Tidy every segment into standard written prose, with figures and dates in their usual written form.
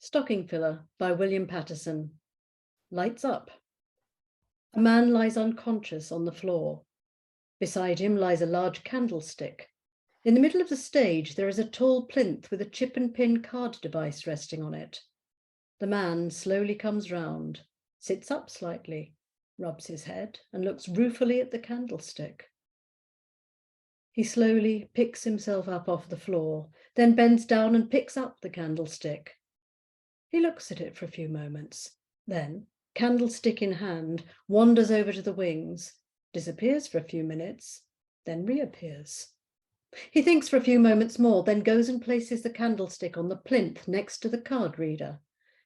Stocking Filler by William Patterson. Lights up. A man lies unconscious on the floor. Beside him lies a large candlestick. In the middle of the stage, there is a tall plinth with a chip and pin card device resting on it. The man slowly comes round, sits up slightly, rubs his head, and looks ruefully at the candlestick. He slowly picks himself up off the floor, then bends down and picks up the candlestick. He looks at it for a few moments, then, candlestick in hand, wanders over to the wings, disappears for a few minutes, then reappears. He thinks for a few moments more, then goes and places the candlestick on the plinth next to the card reader.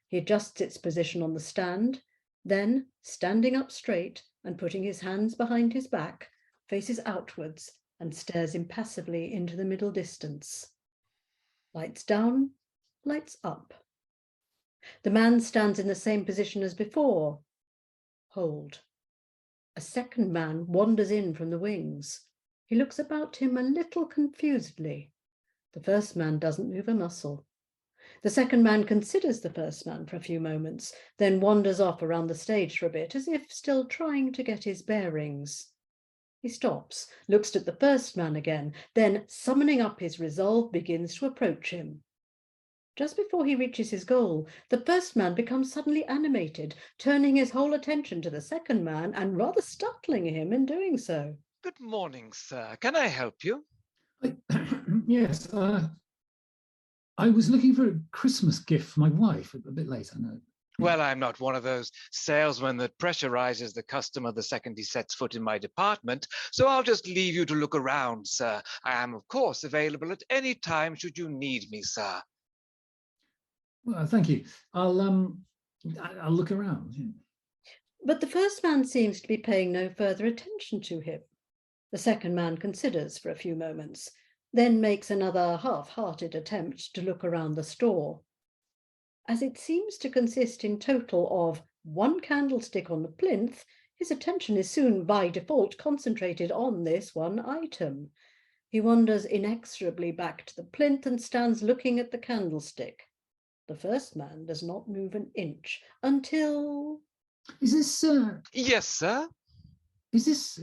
He adjusts its position on the stand, then, standing up straight and putting his hands behind his back, faces outwards and stares impassively into the middle distance. Lights down, lights up. The man stands in the same position as before. Hold. A second man wanders in from the wings. He looks about him a little confusedly. The first man doesn't move a muscle. The second man considers the first man for a few moments, then wanders off around the stage for a bit, as if still trying to get his bearings. He stops, looks at the first man again, then, summoning up his resolve, begins to approach him. Just before he reaches his goal, the first man becomes suddenly animated, turning his whole attention to the second man and rather startling him in doing so. Good morning, sir. Can I help you? Yes, I was looking for a Christmas gift for my wife. A bit late, I know. Well, I'm not one of those salesmen that pressurizes the customer the second he sets foot in my department, so I'll just leave you to look around, sir. I am, of course, available at any time should you need me, sir. Well, thank you. I'll look around. But the first man seems to be paying no further attention to him. The second man considers for a few moments, then makes another half-hearted attempt to look around the store. As it seems to consist in total of one candlestick on the plinth, his attention is soon by default concentrated on this one item. He wanders inexorably back to the plinth and stands looking at the candlestick. The first man does not move an inch until... Is this... Yes, sir? Is this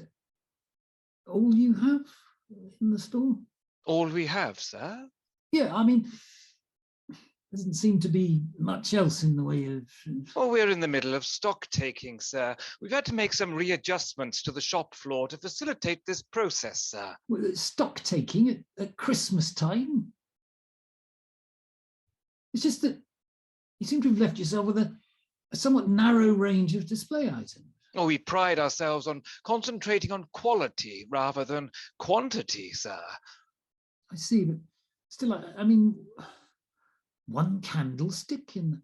all you have in the store? All we have, sir? Yeah, I mean, doesn't seem to be much else in the way of... Well, we're in the middle of stock taking, sir. We've had to make some readjustments to the shop floor to facilitate this process, sir. Stock taking at Christmas time? It's just that you seem to have left yourself with a somewhat narrow range of display items. Oh, we pride ourselves on concentrating on quality rather than quantity, sir. I see, but still, I mean, one candlestick in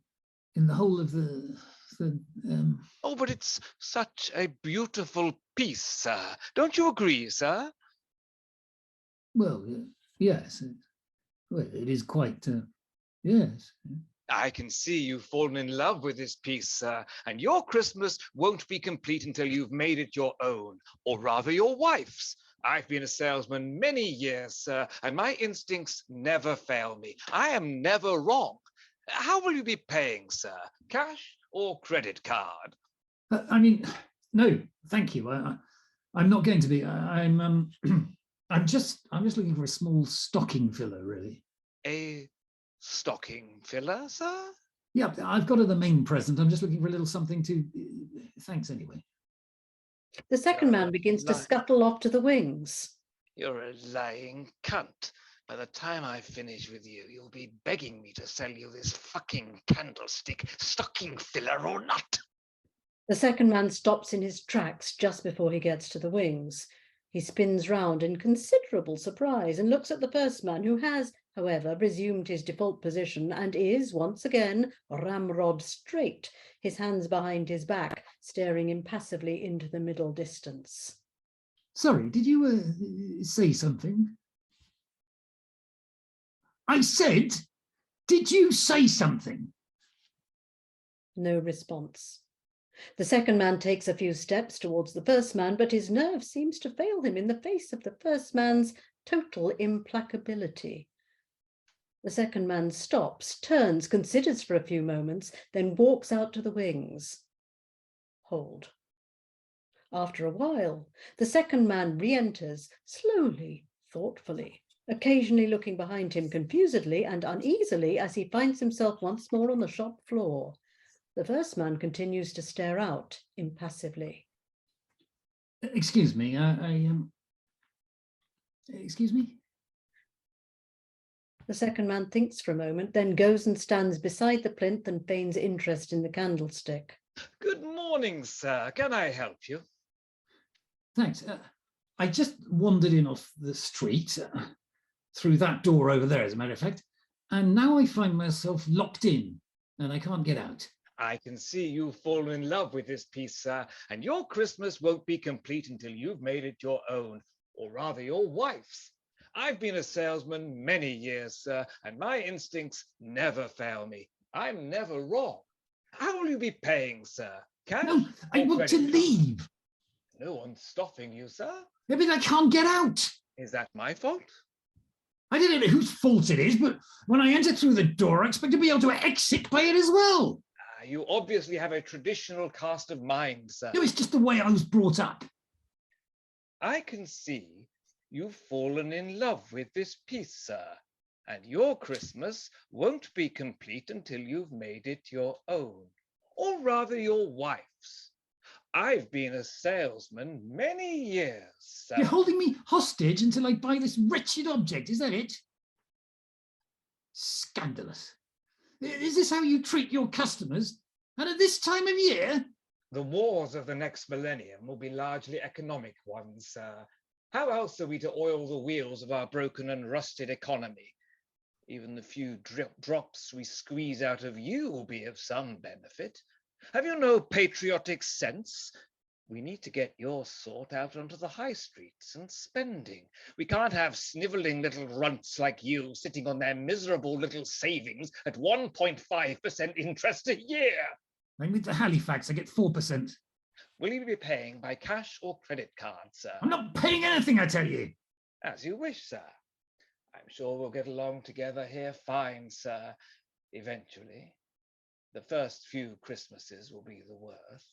the whole of the Oh, but it's such a beautiful piece, sir. Don't you agree, sir? Well, yes. Well, it is quite... Yes. I can see you've fallen in love with this piece, sir, and your Christmas won't be complete until you've made it your own, or rather your wife's. I've been a salesman many years, sir, and my instincts never fail me. I am never wrong. How will you be paying, sir? Cash or credit card? I mean, no, thank you. I'm not going to be. I'm just looking for a small stocking filler, really. A stocking filler, sir? Yeah, I've got the main present. I'm just looking for a little something to... Thanks, anyway. The second man begins to scuttle off to the wings. You're a lying cunt. By the time I finish with you, you'll be begging me to sell you this fucking candlestick, stocking filler or not. The second man stops in his tracks just before he gets to the wings. He spins round in considerable surprise and looks at the first man, who has, however, resumed his default position and is, once again, ramrod straight, his hands behind his back, staring impassively into the middle distance. Sorry, did you say something? I said, did you say something? No response. The second man takes a few steps towards the first man, but his nerve seems to fail him in the face of the first man's total implacability. The second man stops, turns, considers for a few moments, then walks out to the wings. Hold. After a while, the second man re-enters, slowly, thoughtfully, occasionally looking behind him confusedly and uneasily as he finds himself once more on the shop floor. The first man continues to stare out impassively. Excuse me, excuse me? The second man thinks for a moment, then goes and stands beside the plinth and feigns interest in the candlestick. Good morning, sir. Can I help you? Thanks. I just wandered in off the street, through that door over there, as a matter of fact, and now I find myself locked in and I can't get out. I can see you've fallen in love with this piece, sir, and your Christmas won't be complete until you've made it your own, or rather your wife's. I've been a salesman many years, sir, and my instincts never fail me. I'm never wrong. How will you be paying, sir? Cash? No, I or want to credit card? leave. No one's stopping you, sir. I mean, I can't get out. Is that my fault? I don't know whose fault it is, but when I enter through the door, I expect to be able to exit by it as well. You obviously have a traditional cast of mind, sir. No, it's just the way I was brought up. I can see you've fallen in love with this piece, sir, and your Christmas won't be complete until you've made it your own, or rather your wife's. I've been a salesman many years, sir. You're holding me hostage until I buy this wretched object, is that it? Scandalous. Is this how you treat your customers? And at this time of year? The wars of the next millennium will be largely economic ones, sir. How else are we to oil the wheels of our broken and rusted economy? Even the few drops we squeeze out of you will be of some benefit. Have you no patriotic sense? We need to get your sort out onto the high streets and spending. We can't have snivelling little runts like you sitting on their miserable little savings at 1.5% interest a year. I'm with the Halifax, I get 4%. Will you be paying by cash or credit card, sir? I'm not paying anything, I tell you. As you wish, sir. I'm sure we'll get along together here fine, sir, eventually. The first few Christmases will be the worst.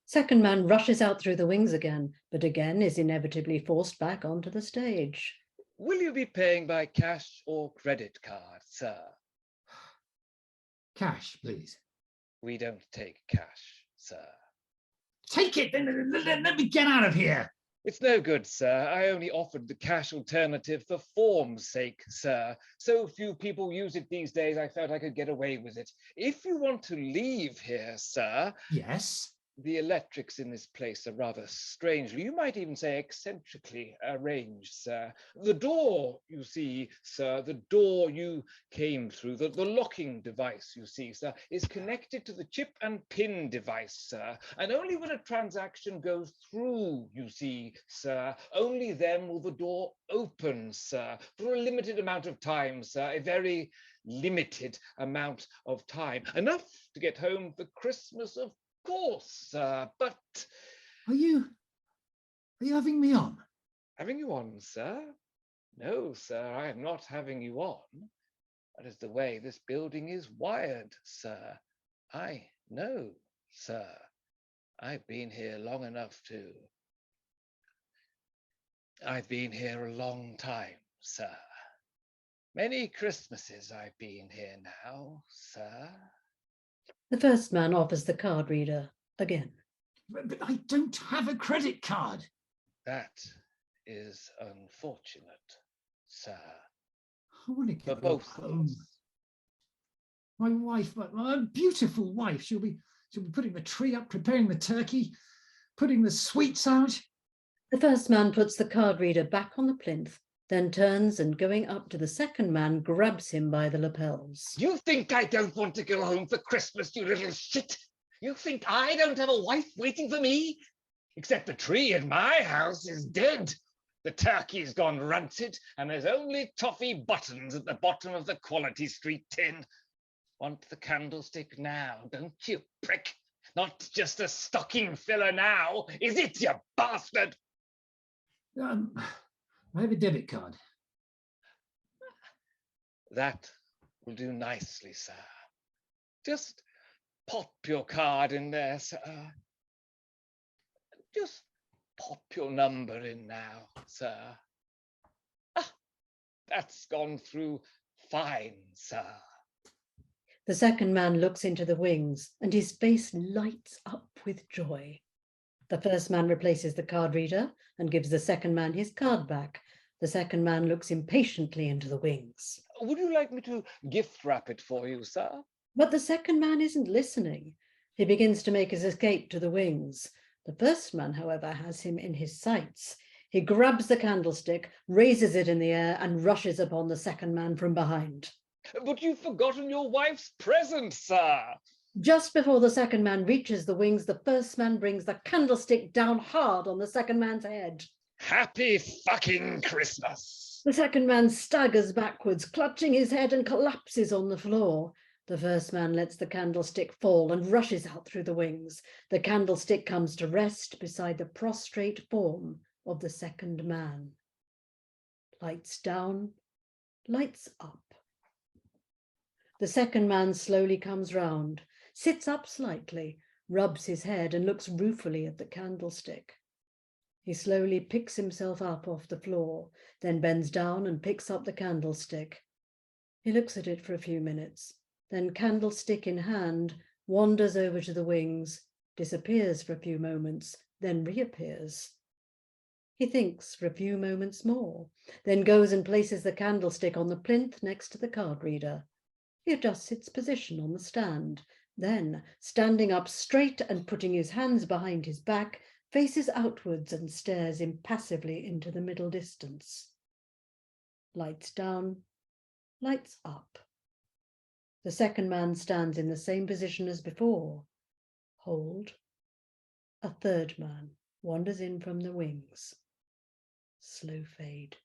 Second man rushes out through the wings again, but again is inevitably forced back onto the stage. Will you be paying by cash or credit card, sir? Cash, please. We don't take cash, sir. Take it, then let me get out of here. It's no good, sir. I only offered the cash alternative for form's sake, sir. So few people use it these days, I felt I could get away with it. If you want to leave here, sir... Yes? The electrics in this place are rather strangely, you might even say eccentrically arranged, sir. The door, you see, sir, the door you came through, the locking device, you see, sir, is connected to the chip and pin device, sir. And only when a transaction goes through, you see, sir, only then will the door open, sir, for a limited amount of time, sir, a very limited amount of time. Enough to get home for Christmas, of course, but... Are you having me on? Having you on, sir? No, sir, I am not having you on. That is the way this building is wired, sir. I know, sir. I've been here long enough to... I've been here a long time, sir. Many Christmases I've been here now, sir. The first man offers the card reader again. But I don't have a credit card. That is unfortunate, sir. I want to For get both home. of us. My wife, my beautiful wife, she'll be putting the tree up, preparing the turkey, putting the sweets out. The first man puts the card reader back on the plinth, then turns and going up to the second man, grabs him by the lapels. You think I don't want to go home for Christmas, you little shit? You think I don't have a wife waiting for me? Except the tree in my house is dead. The turkey's gone rancid, and there's only toffee buttons at the bottom of the Quality Street tin. Want the candlestick now, don't you, prick? Not just a stocking filler now, is it, you bastard? I have a debit card. That will do nicely, sir. Just pop your card in there, sir. Just pop your number in now, sir. Ah, that's gone through fine, sir. The second man looks into the wings and his face lights up with joy. The first man replaces the card reader and gives the second man his card back. The second man looks impatiently into the wings. Would you like me to gift wrap it for you, sir? But the second man isn't listening. He begins to make his escape to the wings. The first man, however, has him in his sights. He grabs the candlestick, raises it in the air, and rushes upon the second man from behind. But you've forgotten your wife's present, sir. Just before the second man reaches the wings, the first man brings the candlestick down hard on the second man's head. Happy fucking Christmas. The second man staggers backwards, clutching his head, and collapses on the floor. The first man lets the candlestick fall and rushes out through the wings. The candlestick comes to rest beside the prostrate form of the second man. Lights down, lights up. The second man slowly comes round, sits up slightly, rubs his head and looks ruefully at the candlestick. He slowly picks himself up off the floor, then bends down and picks up the candlestick. He looks at it for a few minutes, then candlestick in hand, wanders over to the wings, disappears for a few moments, then reappears. He thinks for a few moments more, then goes and places the candlestick on the plinth next to the card reader. He adjusts its position on the stand, then, standing up straight and putting his hands behind his back, faces outwards and stares impassively into the middle distance. Lights down, lights up. The second man stands in the same position as before. Hold. A third man wanders in from the wings. Slow fade.